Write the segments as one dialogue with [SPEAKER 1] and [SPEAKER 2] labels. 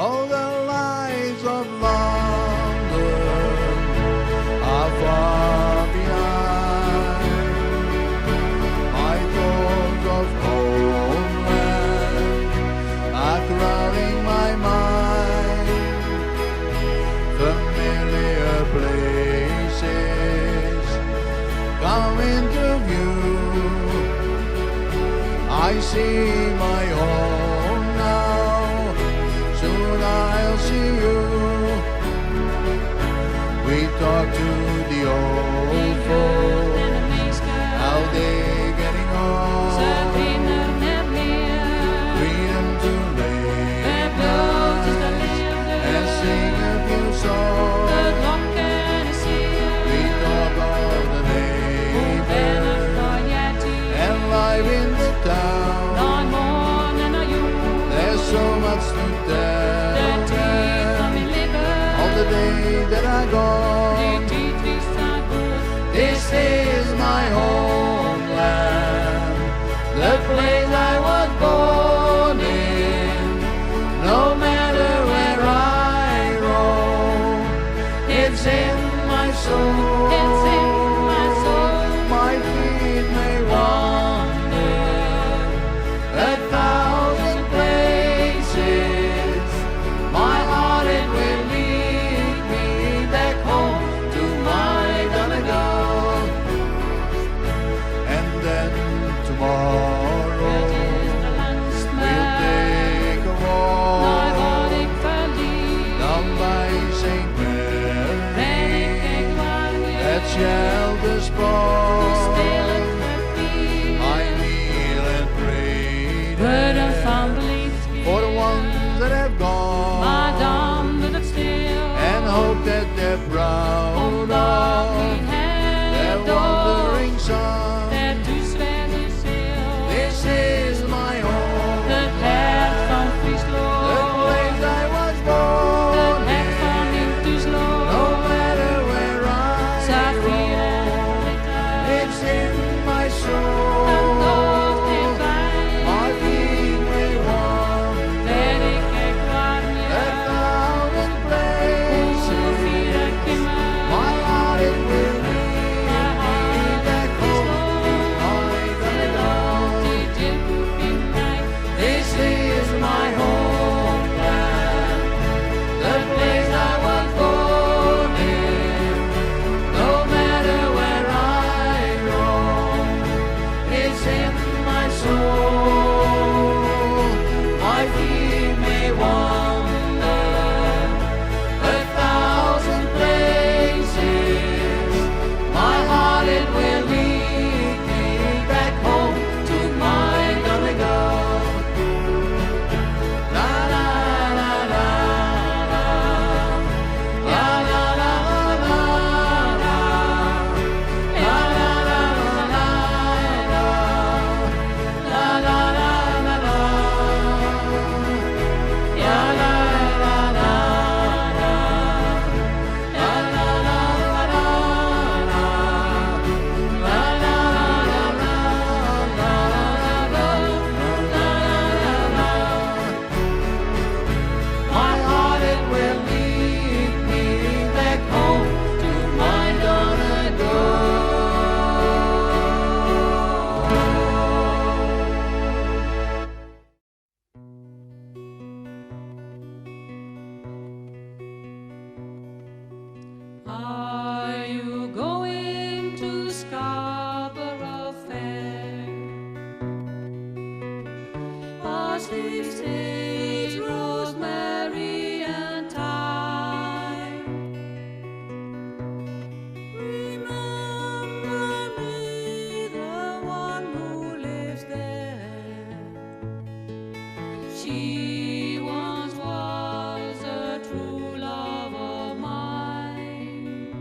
[SPEAKER 1] All the lights of London are far behind. My thoughts of homeland are crowding my mind. Familiar places come into view. I see my home now, soon I'll see you. We talk to the old folks, how they getting on. Freedom to live and sing a few songs. We talk of the neighbors and life in the town. There's so much to tell on the day that I go. This is my homeland, the place I was born in. No matter where I roam, it's in my soul. My feet may wander 1,000 places. My heart it will lead me back home to my gonna go. And then tomorrow we'll take a walk down by St. Mary that shelters fall. I kneel and pray there for the ones that have gone, and hope that they're proud of their wandering son. This is my home, the place I was born in. No matter where I roam, it's in my soul. My feet may wander 1,000 places. My heart it will lead me back home. I'm gonna go. This is my homeland, the place I was born in. No matter where I roam, it's in my soul. My feet may wander 1,000 places. My heart it will lead me back home to my gonna go. La la la la la, la la la la la, la la la la la, la la la la la, la la la la la, la la la la My heart it will lead me back home to my gonna go.
[SPEAKER 2] Are you going to Scarborough Fair? Parsley, sage, rosemary, and thyme. Remember me, the one who lives there. She once was a true love of mine.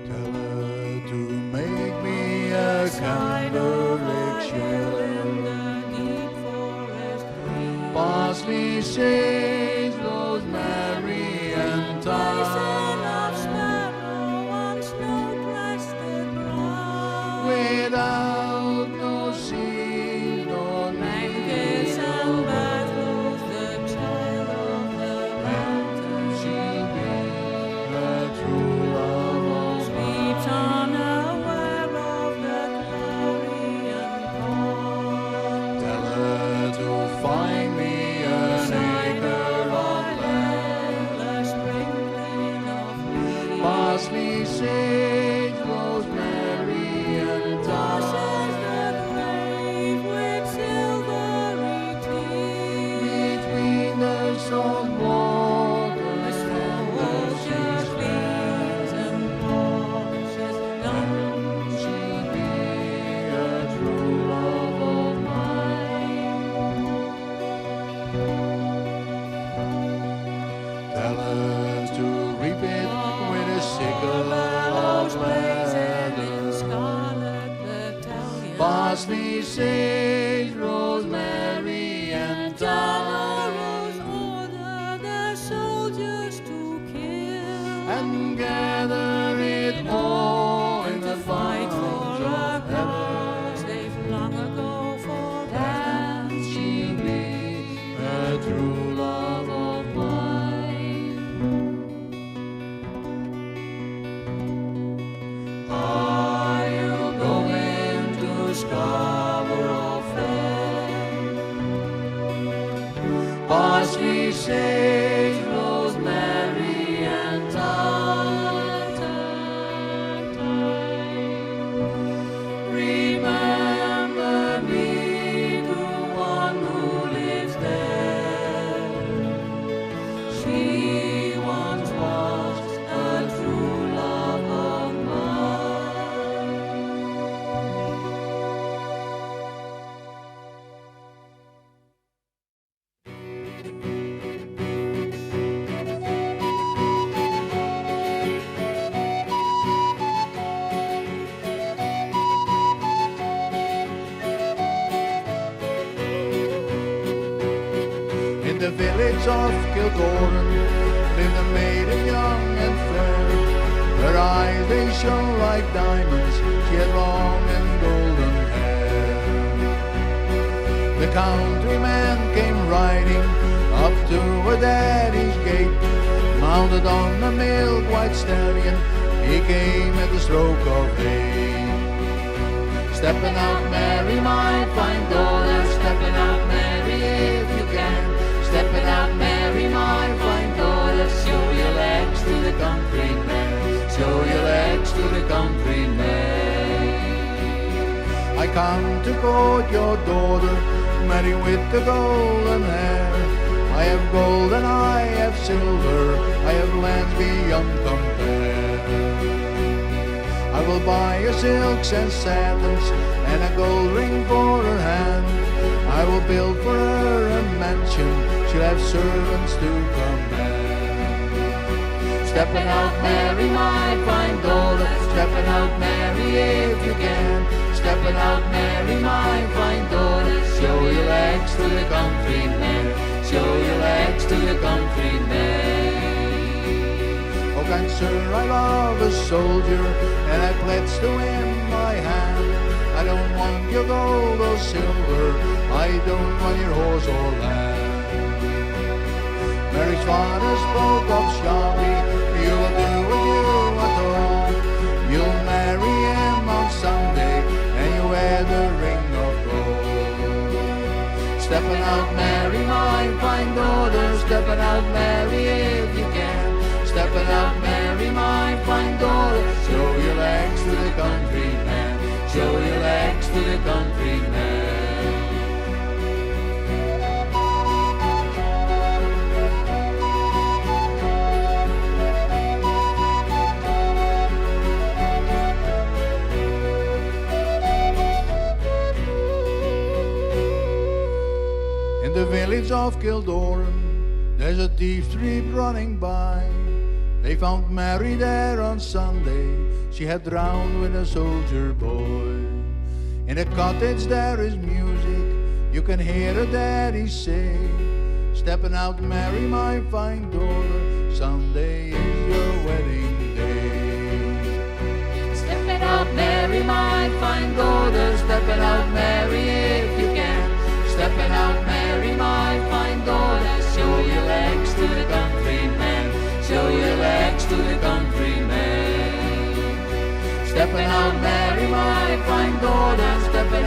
[SPEAKER 1] Tell her to make me a candlection,
[SPEAKER 2] in the deep forest green.
[SPEAKER 1] parsley, sage, rosemary, and thyme. Without no seed or need, parsley, sage, rosemary, and thyme.
[SPEAKER 2] Generals order the soldiers to kill
[SPEAKER 1] And gather it all in the
[SPEAKER 2] fight for
[SPEAKER 1] arms
[SPEAKER 2] a
[SPEAKER 1] of heaven.
[SPEAKER 2] cause they've long ago forgotten.
[SPEAKER 1] Can she be a true love of mine? Are you going to Scarborough Fair? Parsley, sage, rosemary, and thyme. Remember me to one who lives there. She once was a true love of mine. In the village of Kildoran lived a maiden young and fair. Her eyes they shone like diamonds, she had long and golden hair. The countryman came riding up to her daddy's gate, mounted on a milk-white stallion, he came at the stroke of eight. Stepping out Mary, my fine daughter, stepping out Mary if you can. Stepping out Mary, my fine daughter, show your legs to the countryman, show your legs to the countryman. I come to court your daughter, Mary with the golden hair. I have gold and I have silver, I have lands beyond compare. I will buy her silks and satins and a gold ring for her hand. I will build for her a mansion, she'll have servants to command. Stepping out Mary, my fine daughter, stepping out Mary if you can. Stepping out Mary, my fine daughter, show your legs to the countryman, show your legs to the countryman. Oh, kind sir, I love a soldier, and I pledge to him my hand. I don't want your gold or silver, I don't want your horse or land. Mary's father spoke of Shelby, you will do what you are told. You'll marry him on Sunday, and you wear the ring of gold. Stepping out Mary, my fine daughter, stepping out Mary if you can. Stepping out Mary, my fine daughter, show your legs to the countryman, show your legs to the countryman. In the village of Kildoran, there's a thief street running by. They found Mary there on Sunday, she had drowned with a soldier boy. In a cottage there is music, you can hear her daddy say, stepping out Mary, my fine daughter, Sunday is your wedding day. Stepping out Mary, my fine daughter, stepping out Mary if you can. Stepping out Mary, my fine daughter, show your legs to the countryman, show your legs to the countryman. Stepping out Mary, my fine daughter, stepping